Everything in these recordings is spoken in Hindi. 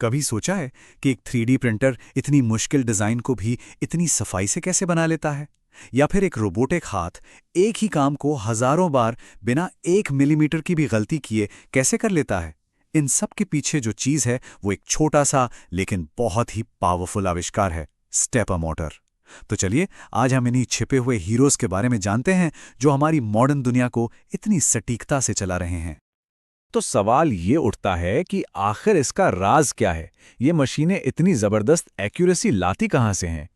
कभी सोचा है कि एक 3D प्रिंटर इतनी मुश्किल डिज़ाइन को भी इतनी सफाई से कैसे बना लेता है? या फिर एक रोबोटिक हाथ एक ही काम को हज़ारों बार बिना 1 मिलीमीटर की भी गलती किए कैसे कर लेता है? इन सब के पीछे जो चीज़ है वो एक छोटा सा लेकिन बहुत ही पावरफुल आविष्कार है, स्टेपर मोटर। तो चलिए आज हम इन्हीं छिपे हुए हीरोज़ के बारे में जानते हैं जो हमारी मॉडर्न दुनिया को इतनी सटीकता से चला रहे हैं। तो सवाल ये उठता है कि आखिर इसका राज क्या है। ये मशीनें इतनी जबरदस्त एक्यूरेसी लाती कहाँ से हैं?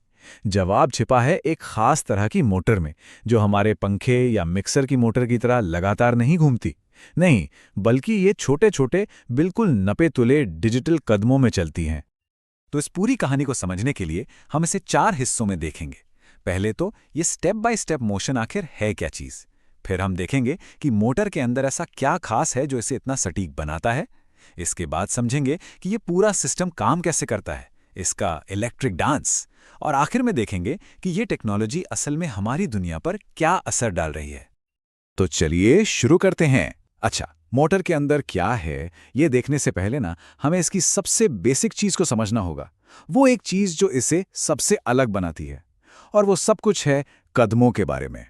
जवाब छिपा है एक खास तरह की मोटर में, जो हमारे पंखे या मिक्सर की मोटर की तरह लगातार नहीं घूमती। नहीं, बल्कि ये छोटे छोटे बिल्कुल नपे तुले डिजिटल कदमों में चलती हैं। तो इस पूरी कहानी को समझने के लिए हम इसे 4 हिस्सों में देखेंगे। पहले तो ये स्टेप बाय स्टेप मोशन आखिर है क्या चीज़। फिर हम देखेंगे कि मोटर के अंदर ऐसा क्या खास है जो इसे इतना सटीक बनाता है। इसके बाद समझेंगे कि ये पूरा सिस्टम काम कैसे करता है, इसका इलेक्ट्रिक डांस। और आखिर में देखेंगे कि ये टेक्नोलॉजी असल में हमारी दुनिया पर क्या असर डाल रही है। तो चलिए शुरू करते हैं। अच्छा, मोटर के अंदर क्या है, ये देखने से पहले ना हमें इसकी सबसे बेसिक चीज को समझना होगा। वो एक चीज जो इसे सबसे अलग बनाती है, और वो सब कुछ है कदमों के बारे में।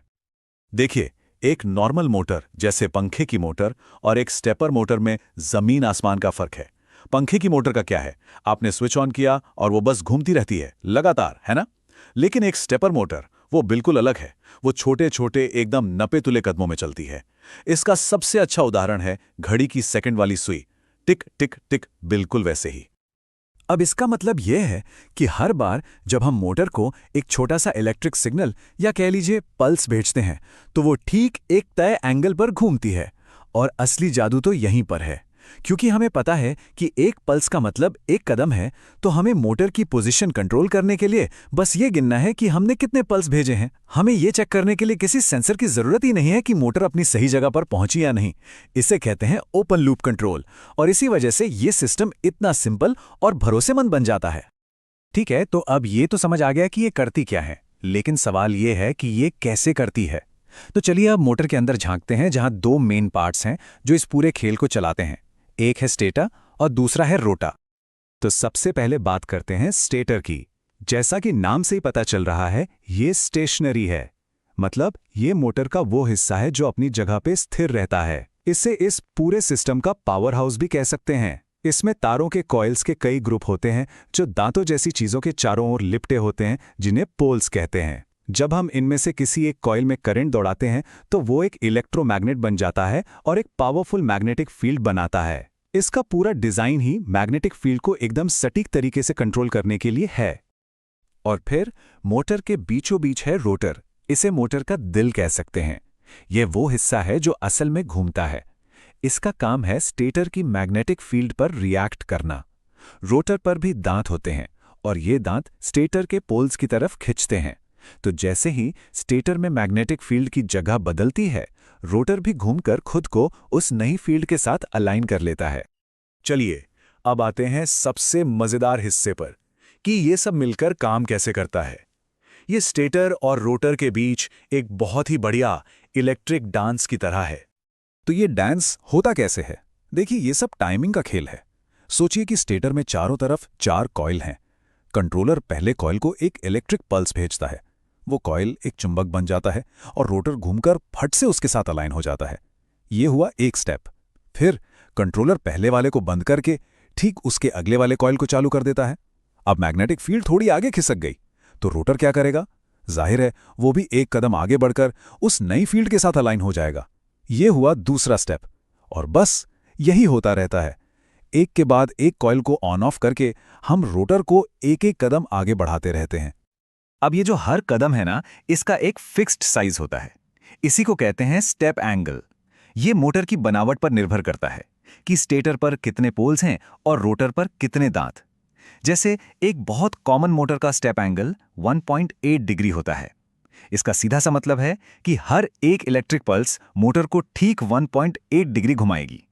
देखिए, एक नॉर्मल मोटर जैसे पंखे की मोटर और एक स्टेपर मोटर में जमीन आसमान का फर्क है। पंखे की मोटर का क्या है, आपने स्विच ऑन किया और वो बस घूमती रहती है लगातार, है ना। लेकिन एक स्टेपर मोटर वो बिल्कुल अलग है। वो छोटे छोटे एकदम नपे तुले कदमों में चलती है। इसका सबसे अच्छा उदाहरण है घड़ी की सेकंड वाली सुई, टिक टिक टिक, बिल्कुल वैसे ही। अब इसका मतलब यह है कि हर बार जब हम मोटर को एक छोटा सा इलेक्ट्रिक सिग्नल या कह लीजिए पल्स भेजते हैं तो वो ठीक एक तय एंगल पर घूमती है। और असली जादू तो यहीं पर है, क्योंकि हमें पता है कि एक पल्स का मतलब एक कदम है। तो हमें मोटर की पोजीशन कंट्रोल करने के लिए बस ये गिनना है कि हमने कितने पल्स भेजे हैं। हमें ये चेक करने के लिए किसी सेंसर की जरूरत ही नहीं है कि मोटर अपनी सही जगह पर पहुंची या नहीं। इसे कहते हैं ओपन लूप कंट्रोल, और इसी वजह से ये सिस्टम इतना सिंपल और भरोसेमंद बन जाता है। ठीक है, तो अब ये तो समझ आ गया कि ये करती क्या है, लेकिन सवाल ये है कि ये कैसे करती है। तो चलिए अब मोटर के अंदर झांकते हैं, जहां 2 मेन पार्ट्स हैं जो इस पूरे खेल को चलाते हैं। एक है स्टेटर और दूसरा है रोटर। तो सबसे पहले बात करते हैं स्टेटर की। जैसा कि नाम से ही पता चल रहा है, ये स्टेशनरी है। मतलब ये मोटर का वो हिस्सा है जो अपनी जगह पे स्थिर रहता है। इसे इस पूरे सिस्टम का पावर हाउस भी कह सकते हैं। इसमें तारों के कॉइल्स के कई ग्रुप होते हैं जो दांतों जैसी चीजों के चारों ओर लिपटे होते हैं, जिन्हें पोल्स कहते हैं। जब हम इनमें से किसी एक कॉइल में करंट दौड़ाते हैं तो वो एक इलेक्ट्रोमैग्नेट बन जाता है और एक पावरफुल मैग्नेटिक फील्ड बनाता है। इसका पूरा डिजाइन ही मैग्नेटिक फील्ड को एकदम सटीक तरीके से कंट्रोल करने के लिए है। और फिर मोटर के बीचों बीच है रोटर। इसे मोटर का दिल कह सकते हैं। यह वो हिस्सा है जो असल में घूमता है। इसका काम है स्टेटर की मैग्नेटिक फील्ड पर रिएक्ट करना। रोटर पर भी दांत होते हैं और ये दांत स्टेटर के पोल्स की तरफ खिंचते हैं। तो जैसे ही स्टेटर में मैग्नेटिक फील्ड की जगह बदलती है, रोटर भी घूमकर खुद को उस नई फील्ड के साथ अलाइन कर लेता है। चलिए अब आते हैं सबसे मजेदार हिस्से पर कि ये सब मिलकर काम कैसे करता है। ये स्टेटर और रोटर के बीच एक बहुत ही बढ़िया इलेक्ट्रिक डांस की तरह है। तो ये डांस होता कैसे है? देखिए, ये सब टाइमिंग का खेल है। सोचिए कि स्टेटर में चारों तरफ 4 कॉइल हैं। कंट्रोलर पहले कॉइल को एक इलेक्ट्रिक पल्स भेजता है। वो कॉइल एक चुंबक बन जाता है और रोटर घूमकर फट से उसके साथ अलाइन हो जाता है। ये हुआ एक स्टेप। फिर कंट्रोलर पहले वाले को बंद करके ठीक उसके अगले वाले कॉइल को चालू कर देता है। अब मैग्नेटिक फील्ड थोड़ी आगे खिसक गई, तो रोटर क्या करेगा? जाहिर है वो भी एक कदम आगे बढ़कर उस नई फील्ड के साथ अलाइन हो जाएगा। ये हुआ दूसरा स्टेप। और बस यही होता रहता है। एक के बाद एक कॉइल को ऑन ऑफ करके हम रोटर को एक एक कदम आगे बढ़ाते रहते हैं। अब ये जो हर कदम है ना, इसका एक फिक्स्ड साइज होता है। इसी को कहते हैं स्टेप एंगल। ये मोटर की बनावट पर निर्भर करता है कि स्टेटर पर कितने पोल्स हैं और रोटर पर कितने दांत। जैसे एक बहुत कॉमन मोटर का स्टेप एंगल 1.8 डिग्री होता है। इसका सीधा सा मतलब है कि हर एक इलेक्ट्रिक पल्स मोटर को ठीक 1.8 डिग्री घुमाएगी।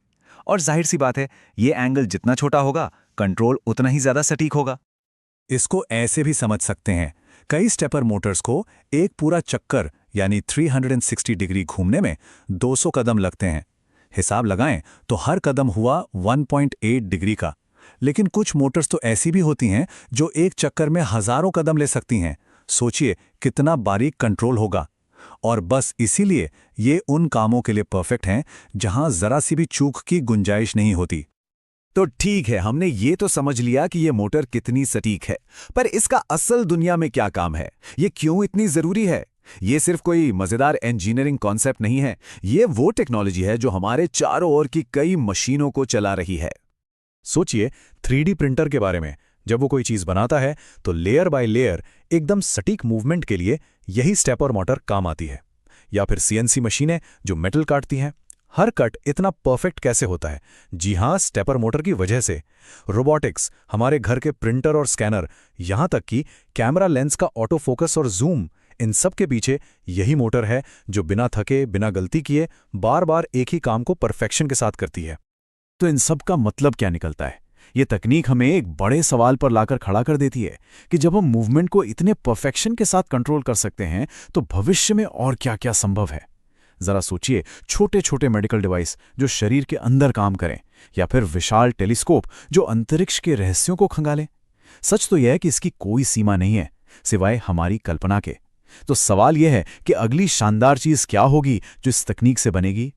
और जाहिर सी बात है, ये एंगल जितना छोटा होगा, कंट्रोल उतना ही ज्यादा सटीक होगा। इसको ऐसे भी समझ सकते हैं, कई स्टेपर मोटर्स को एक पूरा चक्कर यानी 360 डिग्री घूमने में 200 कदम लगते हैं। हिसाब लगाएं तो हर कदम हुआ 1.8 डिग्री का। लेकिन कुछ मोटर्स तो ऐसी भी होती हैं जो एक चक्कर में हजारों कदम ले सकती हैं। सोचिए कितना बारीक कंट्रोल होगा। और बस इसीलिए ये उन कामों के लिए परफेक्ट हैं जहां जरा सी भी चूक की गुंजाइश नहीं होती। तो ठीक है, हमने ये तो समझ लिया कि ये मोटर कितनी सटीक है, पर इसका असल दुनिया में क्या काम है? ये क्यों इतनी जरूरी है? ये सिर्फ कोई मजेदार इंजीनियरिंग कॉन्सेप्ट नहीं है, ये वो टेक्नोलॉजी है जो हमारे चारों ओर की कई मशीनों को चला रही है। सोचिए 3D प्रिंटर के बारे में। जब वो कोई चीज बनाता है तो लेयर बाय लेयर एकदम सटीक मूवमेंट के लिए यही स्टेपर मोटर काम आती है। या फिर CNC मशीनें जो मेटल काटती हैं, हर कट इतना परफेक्ट कैसे होता है? जी हां, स्टेपर मोटर की वजह से। रोबोटिक्स, हमारे घर के प्रिंटर और स्कैनर, यहां तक कि कैमरा लेंस का ऑटो फोकस और जूम, इन सब के पीछे यही मोटर है जो बिना थके, बिना गलती किए बार बार एक ही काम को परफेक्शन के साथ करती है। तो इन सब का मतलब क्या निकलता है? ये तकनीक हमें एक बड़े सवाल पर लाकर खड़ा कर देती है कि जब हम मूवमेंट को इतने परफेक्शन के साथ कंट्रोल कर सकते हैं तो भविष्य में और क्या-क्या संभव है। जरा सोचिए, छोटे छोटे मेडिकल डिवाइस जो शरीर के अंदर काम करें, या फिर विशाल टेलीस्कोप जो अंतरिक्ष के रहस्यों को खंगालें। सच तो यह है कि इसकी कोई सीमा नहीं है सिवाय हमारी कल्पना के। तो सवाल यह है कि अगली शानदार चीज क्या होगी जो इस तकनीक से बनेगी?